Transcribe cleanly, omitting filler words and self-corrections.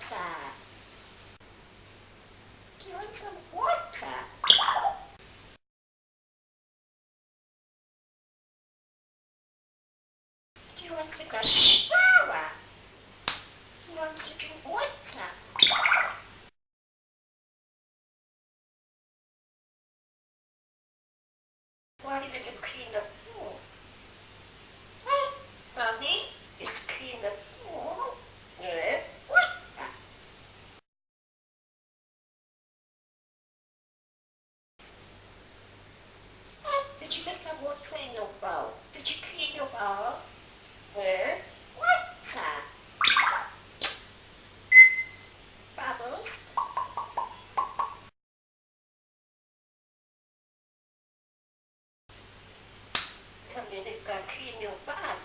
water? Do you want some water? Do you want to go shower? Do you want to drink water? Why did you clean the pool? Huh? Mommy, just clean the pool with water. Huh? Did you just have water in your bowl? Did you clean your bowl with water? Bubbles? Come in and go clean your bag.